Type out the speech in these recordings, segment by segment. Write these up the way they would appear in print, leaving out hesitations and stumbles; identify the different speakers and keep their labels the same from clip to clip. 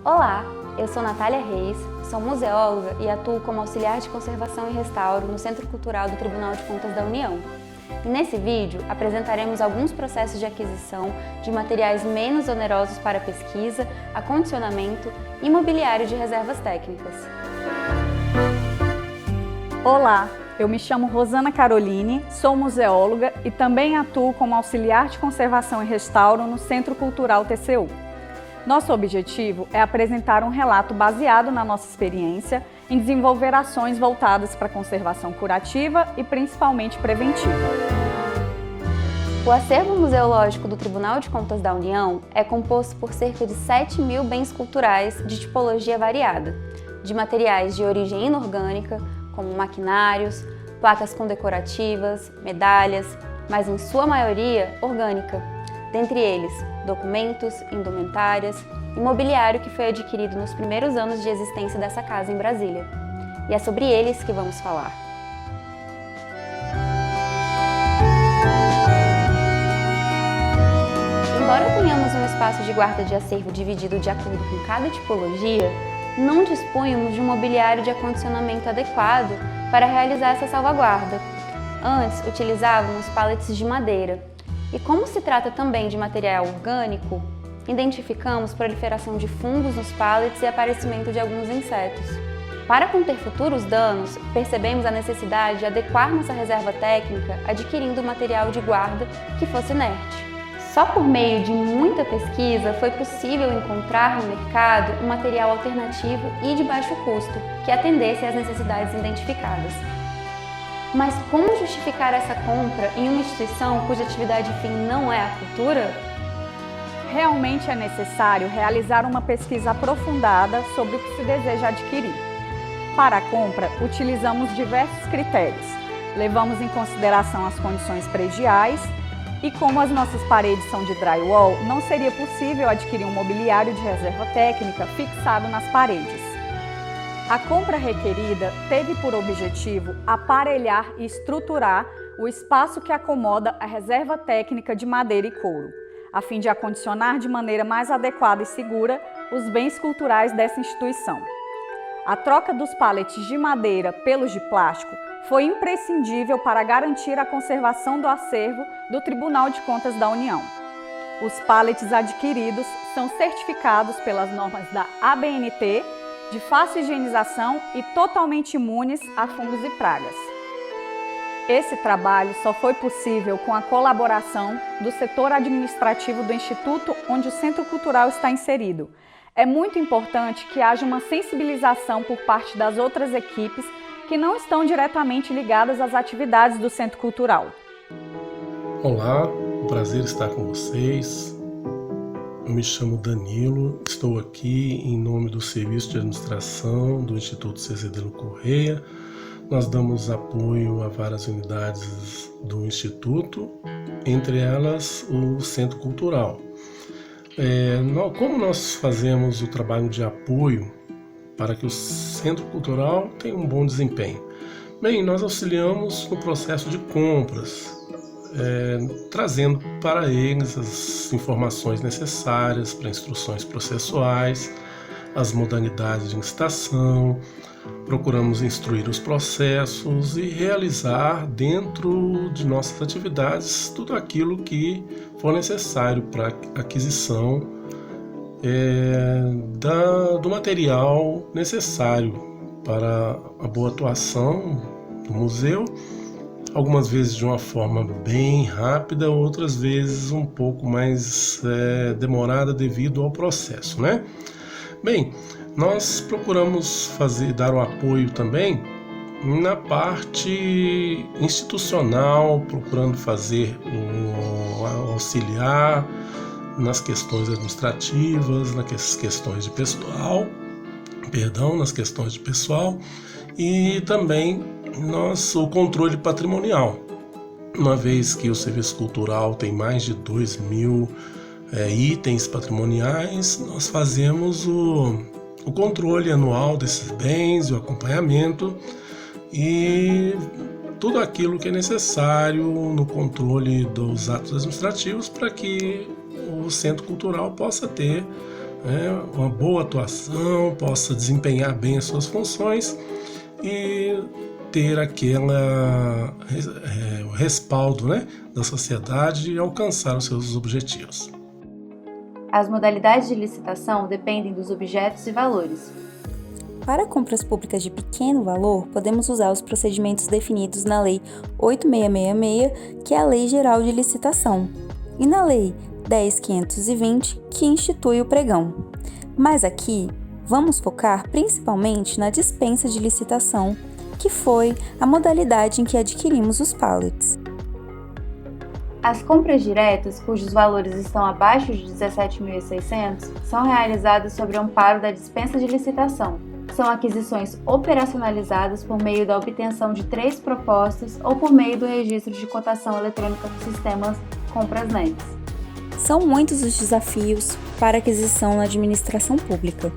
Speaker 1: Olá, eu sou Natália Reis, sou museóloga e atuo como auxiliar de conservação e restauro no Centro Cultural do Tribunal de Contas da União. E nesse vídeo apresentaremos alguns processos de aquisição de materiais menos onerosos para pesquisa, acondicionamento e mobiliário de reservas técnicas.
Speaker 2: Olá, eu me chamo Rosana Caroline, sou museóloga e também atuo como auxiliar de conservação e restauro no Centro Cultural TCU. Nosso objetivo é apresentar um relato baseado na nossa experiência em desenvolver ações voltadas para a conservação curativa e principalmente preventiva.
Speaker 1: O acervo museológico do Tribunal de Contas da União é composto por cerca de 7.000 bens culturais de tipologia variada, de materiais de origem inorgânica, como maquinários, placas condecorativas, medalhas, mas em sua maioria orgânica. Dentre eles, documentos, indumentárias e mobiliário que foi adquirido nos primeiros anos de existência dessa casa em Brasília. E é sobre eles que vamos falar. Embora tenhamos um espaço de guarda de acervo dividido de acordo com cada tipologia, não dispunhamos de um mobiliário de acondicionamento adequado para realizar essa salvaguarda. Antes, utilizávamos pallets de madeira. E como se trata também de material orgânico, identificamos proliferação de fungos nos pallets e aparecimento de alguns insetos. Para conter futuros danos, percebemos a necessidade de adequar nossa reserva técnica adquirindo material de guarda que fosse inerte. Só por meio de muita pesquisa foi possível encontrar no mercado um material alternativo e de baixo custo, que atendesse às necessidades identificadas. Mas como justificar essa compra em uma instituição cuja atividade fim não é a cultura?
Speaker 2: Realmente é necessário realizar uma pesquisa aprofundada sobre o que se deseja adquirir. Para a compra, utilizamos diversos critérios. Levamos em consideração as condições prediais e como as nossas paredes são de drywall, não seria possível adquirir um mobiliário de reserva técnica fixado nas paredes. A compra requerida teve por objetivo aparelhar e estruturar o espaço que acomoda a reserva técnica de madeira e couro, a fim de acondicionar de maneira mais adequada e segura os bens culturais dessa instituição. A troca dos pallets de madeira pelos de plástico foi imprescindível para garantir a conservação do acervo do Tribunal de Contas da União. Os pallets adquiridos são certificados pelas normas da ABNT, de fácil higienização e totalmente imunes a fungos e pragas. Esse trabalho só foi possível com a colaboração do setor administrativo do Instituto onde o Centro Cultural está inserido. É muito importante que haja uma sensibilização por parte das outras equipes que não estão diretamente ligadas às atividades do Centro Cultural.
Speaker 3: Olá, um prazer estar com vocês. Eu me chamo Danilo, estou aqui em nome do Serviço de Administração do Instituto Cezedelo Correia. Nós damos apoio a várias unidades do Instituto, entre elas o Centro Cultural. Como nós fazemos o trabalho de apoio para que o Centro Cultural tenha um bom desempenho? Bem, nós auxiliamos no processo de compras, trazendo para eles as informações necessárias para instruções processuais, as modalidades de licitação, procuramos instruir os processos e realizar dentro de nossas atividades tudo aquilo que for necessário para a aquisição do material necessário para a boa atuação do museu, algumas vezes de uma forma bem rápida, outras vezes um pouco mais demorada devido ao processo, né? Bem, nós procuramos dar o apoio também na parte institucional, procurando auxiliar nas questões administrativas, nas questões de pessoal, e também o controle patrimonial. Uma vez que o Serviço Cultural tem mais de 2.000 itens patrimoniais, nós fazemos o controle anual desses bens, o acompanhamento e tudo aquilo que é necessário no controle dos atos administrativos para que o Centro Cultural possa ter uma boa atuação, possa desempenhar bem as suas funções e ter o respaldo, né, da sociedade e alcançar os seus objetivos.
Speaker 1: As modalidades de licitação dependem dos objetos e valores.
Speaker 4: Para compras públicas de pequeno valor, podemos usar os procedimentos definidos na Lei 8666, que é a Lei Geral de Licitação, e na Lei 10.520, que institui o pregão. Mas aqui, vamos focar principalmente na dispensa de licitação, que foi a modalidade em que adquirimos os pallets.
Speaker 1: As compras diretas, cujos valores estão abaixo de 17.600, são realizadas sob o amparo da dispensa de licitação. São aquisições operacionalizadas por meio da obtenção de 3 propostas ou por meio do registro de cotação eletrônica dos sistemas Compras-Net.
Speaker 4: São muitos os desafios para aquisição na administração pública,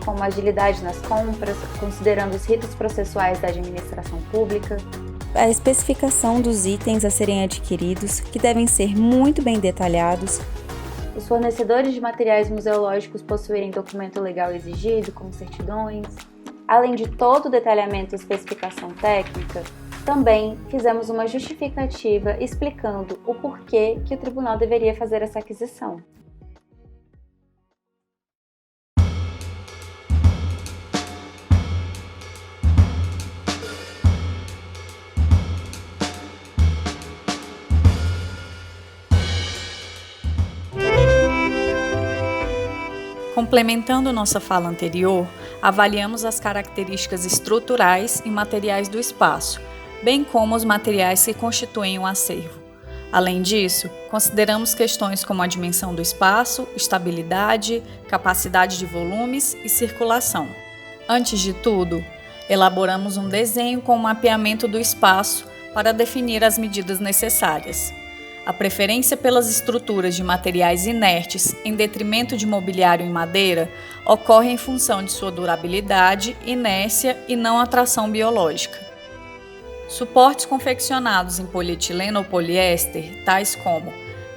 Speaker 1: como agilidade nas compras, considerando os ritos processuais da administração pública,
Speaker 4: a especificação dos itens a serem adquiridos, que devem ser muito bem detalhados,
Speaker 1: os fornecedores de materiais museológicos possuírem documento legal exigido, como certidões. Além de todo o detalhamento e especificação técnica, também fizemos uma justificativa explicando o porquê que o tribunal deveria fazer essa aquisição.
Speaker 2: Complementando nossa fala anterior, avaliamos as características estruturais e materiais do espaço, bem como os materiais que constituem o acervo. Além disso, consideramos questões como a dimensão do espaço, estabilidade, capacidade de volumes e circulação. Antes de tudo, elaboramos um desenho com o mapeamento do espaço para definir as medidas necessárias. A preferência pelas estruturas de materiais inertes em detrimento de mobiliário em madeira ocorre em função de sua durabilidade, inércia e não atração biológica. Suportes confeccionados em polietileno ou poliéster, tais como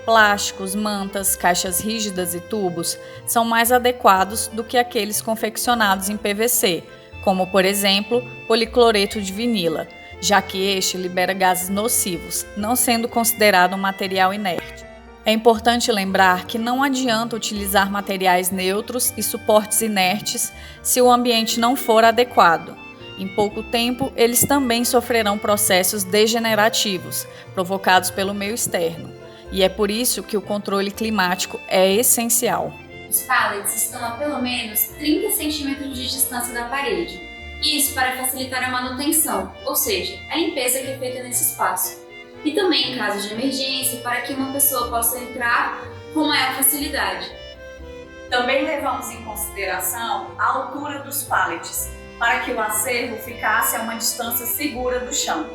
Speaker 2: plásticos, mantas, caixas rígidas e tubos, são mais adequados do que aqueles confeccionados em PVC, como, por exemplo, policloreto de vinila, já que este libera gases nocivos, não sendo considerado um material inerte. É importante lembrar que não adianta utilizar materiais neutros e suportes inertes se o ambiente não for adequado. Em pouco tempo, eles também sofrerão processos degenerativos, provocados pelo meio externo, e é por isso que o controle climático é essencial.
Speaker 1: Os pallets estão a pelo menos 30 centímetros de distância da parede. Isso para facilitar a manutenção, ou seja, a limpeza que é feita nesse espaço. E também em caso de emergência, para que uma pessoa possa entrar com maior facilidade.
Speaker 2: Também levamos em consideração a altura dos pallets, para que o acervo ficasse a uma distância segura do chão.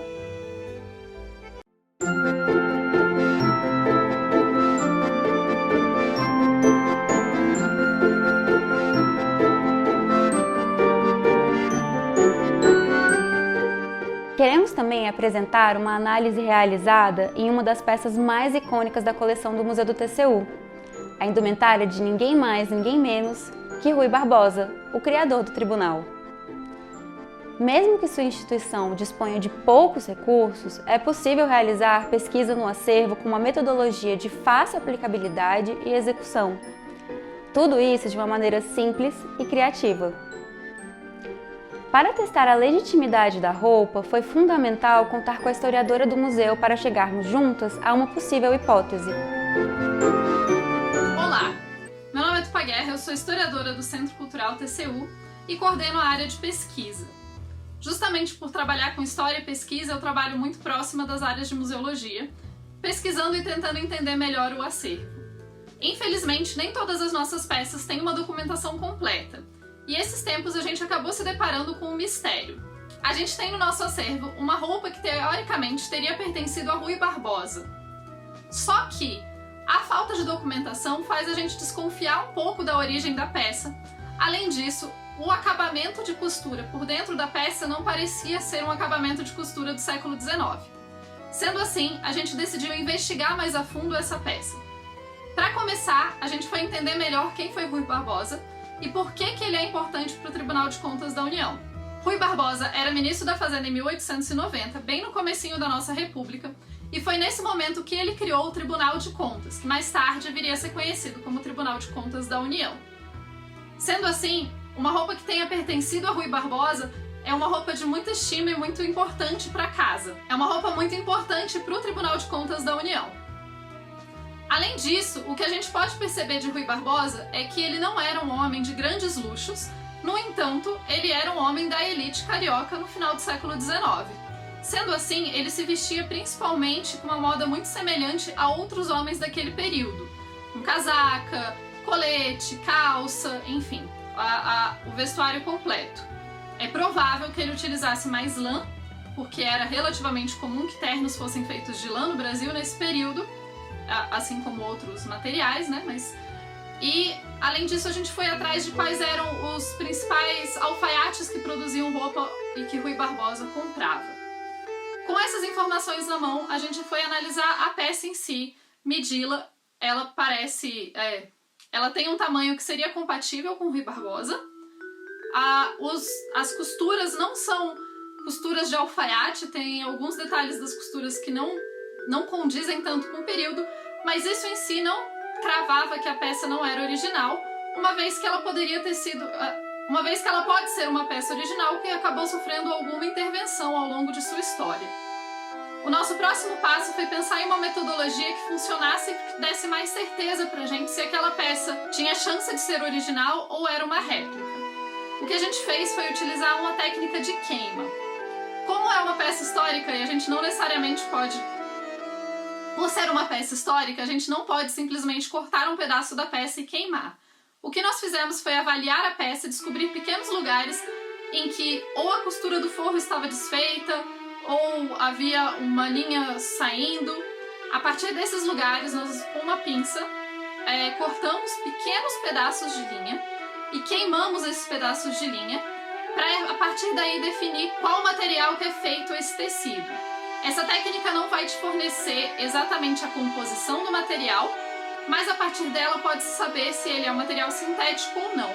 Speaker 1: Queremos também apresentar uma análise realizada em uma das peças mais icônicas da coleção do Museu do TCU, a indumentária de ninguém mais, ninguém menos que Rui Barbosa, o criador do tribunal. Mesmo que sua instituição disponha de poucos recursos, é possível realizar pesquisa no acervo com uma metodologia de fácil aplicabilidade e execução. Tudo isso de uma maneira simples e criativa. Para testar a legitimidade da roupa, foi fundamental contar com a historiadora do museu para chegarmos juntas a uma possível hipótese.
Speaker 5: Olá, meu nome é Tupá Guerra, eu sou historiadora do Centro Cultural TCU e coordeno a área de pesquisa. Justamente por trabalhar com história e pesquisa, eu trabalho muito próxima das áreas de museologia, pesquisando e tentando entender melhor o acervo. Infelizmente, nem todas as nossas peças têm uma documentação completa, e esses tempos a gente acabou se deparando com um mistério. A gente tem no nosso acervo uma roupa que teoricamente teria pertencido a Rui Barbosa. Só que a falta de documentação faz a gente desconfiar um pouco da origem da peça. Além disso, o acabamento de costura por dentro da peça não parecia ser um acabamento de costura do século XIX. Sendo assim, a gente decidiu investigar mais a fundo essa peça. Para começar, a gente foi entender melhor quem foi Rui Barbosa e por que ele é importante para o Tribunal de Contas da União. Rui Barbosa era ministro da Fazenda em 1890, bem no comecinho da nossa República, e foi nesse momento que ele criou o Tribunal de Contas, que mais tarde viria a ser conhecido como Tribunal de Contas da União. Sendo assim, uma roupa que tenha pertencido a Rui Barbosa é uma roupa de muita estima e muito importante para a casa. É uma roupa muito importante para o Tribunal de Contas da União. Além disso, o que a gente pode perceber de Rui Barbosa é que ele não era um homem de grandes luxos, no entanto, ele era um homem da elite carioca no final do século XIX. Sendo assim, ele se vestia principalmente com uma moda muito semelhante a outros homens daquele período. Com casaca, colete, calça, enfim, o vestuário completo. É provável que ele utilizasse mais lã, porque era relativamente comum que ternos fossem feitos de lã no Brasil nesse período, assim como outros materiais, né? E, além disso, a gente foi atrás de quais eram os principais alfaiates que produziam roupa e que Rui Barbosa comprava. Com essas informações na mão, a gente foi analisar a peça em si, medi-la. Ela ela tem um tamanho que seria compatível com Rui Barbosa. As costuras não são costuras de alfaiate, tem alguns detalhes das costuras que não condizem tanto com o período, mas isso em si não cravava que a peça não era original, uma vez que ela pode ser uma peça original que acabou sofrendo alguma intervenção ao longo de sua história. O nosso próximo passo foi pensar em uma metodologia que funcionasse e que desse mais certeza pra gente se aquela peça tinha chance de ser original ou era uma réplica. O que a gente fez foi utilizar uma técnica de queima. Como é uma peça histórica e a gente não necessariamente pode... Por ser uma peça histórica, a gente não pode simplesmente cortar um pedaço da peça e queimar. O que nós fizemos foi avaliar a peça e descobrir pequenos lugares em que ou a costura do forro estava desfeita, ou havia uma linha saindo. A partir desses lugares, nós, com uma pinça, cortamos pequenos pedaços de linha e queimamos esses pedaços de linha para, a partir daí, definir qual material que é feito esse tecido. Essa técnica não vai te fornecer exatamente a composição do material, mas a partir dela pode-se saber se ele é um material sintético ou não.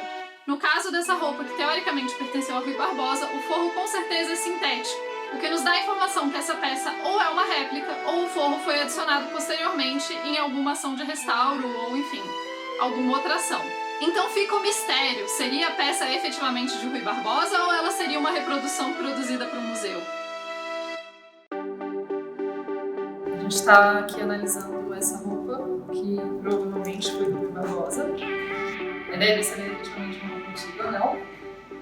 Speaker 5: No caso dessa roupa, que teoricamente pertenceu a Rui Barbosa, o forro com certeza é sintético, o que nos dá a informação que essa peça ou é uma réplica ou o forro foi adicionado posteriormente em alguma ação de restauro ou, enfim, alguma outra ação. Então fica o mistério, seria a peça efetivamente de Rui Barbosa ou ela seria uma reprodução produzida para o museu? A gente está aqui analisando essa roupa, que provavelmente foi do Rui Barbosa. Deve ser efetivamente uma roupa antiga ou não.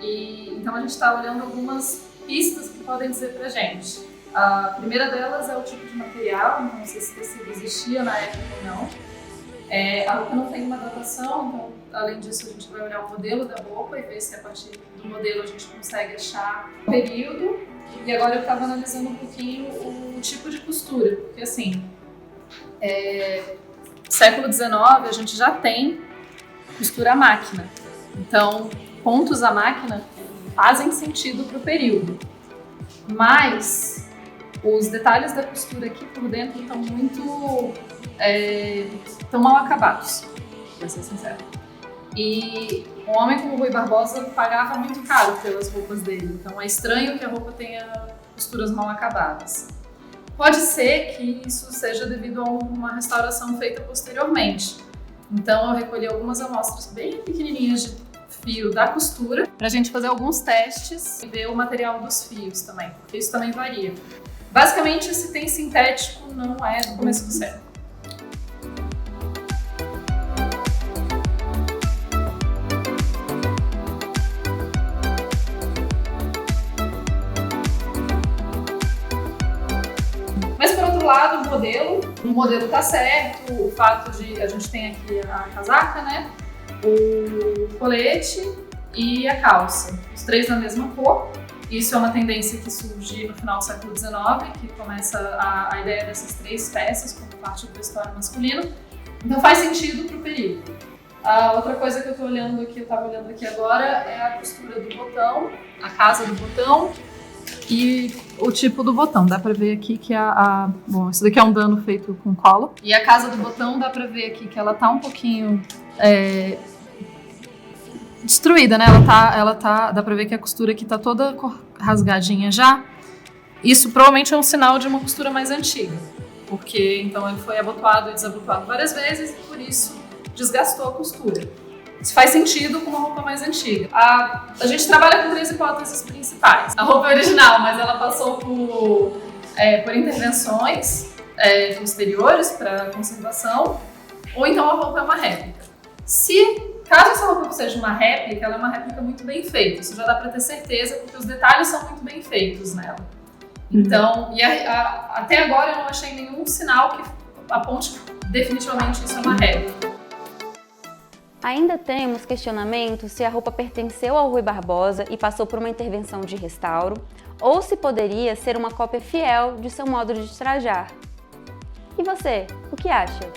Speaker 5: Então a gente está olhando algumas pistas que podem dizer pra gente. A primeira delas é o tipo de material, então não sei se esse tecido existia na época ou não. A roupa não tem uma datação, então além disso a gente vai olhar o modelo da roupa e ver se a partir do modelo a gente consegue achar o período. E agora eu estava analisando um pouquinho o tipo de costura, porque assim, século XIX a gente já tem costura à máquina, então pontos à máquina fazem sentido para o período, mas os detalhes da costura aqui por dentro estão muito tão mal acabados, para ser sincero. E um homem como Rui Barbosa pagava muito caro pelas roupas dele, então é estranho que a roupa tenha costuras mal acabadas. Pode ser que isso seja devido a uma restauração feita posteriormente. Então eu recolhi algumas amostras bem pequenininhas de fio da costura para a gente fazer alguns testes e ver o material dos fios também, porque isso também varia. Basicamente, se tem sintético, não é do começo do século. Lado, o modelo tá certo, o fato de a gente tem aqui a casaca, né, o colete e a calça, os três na mesma cor. Isso é uma tendência que surge no final do século XIX, que começa a ideia dessas três peças como parte do vestuário masculino, então faz sentido para o período. A outra coisa que eu estava olhando aqui agora, é a costura do botão, a casa do botão E o tipo do botão, dá pra ver aqui que bom, isso daqui é um dano feito com cola. E a casa do botão, dá pra ver aqui que ela tá um pouquinho destruída, né? Dá pra ver que a costura aqui tá toda rasgadinha já. Isso provavelmente é um sinal de uma costura mais antiga, porque então ele foi abotoado e desabotoado várias vezes e por isso desgastou a costura. Isso faz sentido com uma roupa mais antiga. A gente trabalha com 3 hipóteses principais. A roupa é original, mas ela passou por intervenções posteriores para conservação, ou então a roupa é uma réplica. Caso essa roupa seja uma réplica, ela é uma réplica muito bem feita. Isso já dá para ter certeza, porque os detalhes são muito bem feitos nela. Então, até agora eu não achei nenhum sinal que aponte definitivamente isso é uma réplica.
Speaker 1: Ainda temos questionamentos se a roupa pertenceu ao Rui Barbosa e passou por uma intervenção de restauro, ou se poderia ser uma cópia fiel de seu modo de trajar. E você, o que acha?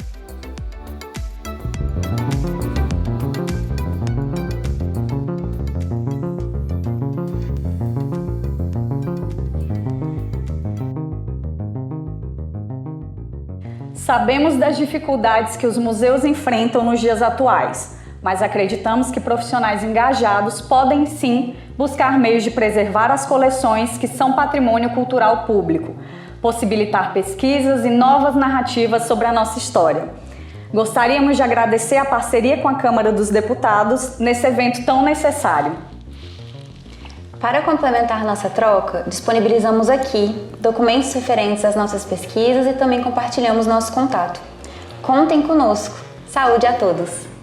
Speaker 2: Sabemos das dificuldades que os museus enfrentam nos dias atuais, mas acreditamos que profissionais engajados podem sim buscar meios de preservar as coleções que são patrimônio cultural público, possibilitar pesquisas e novas narrativas sobre a nossa história. Gostaríamos de agradecer a parceria com a Câmara dos Deputados nesse evento tão necessário.
Speaker 1: Para complementar nossa troca, disponibilizamos aqui documentos referentes às nossas pesquisas e também compartilhamos nosso contato. Contem conosco! Saúde a todos!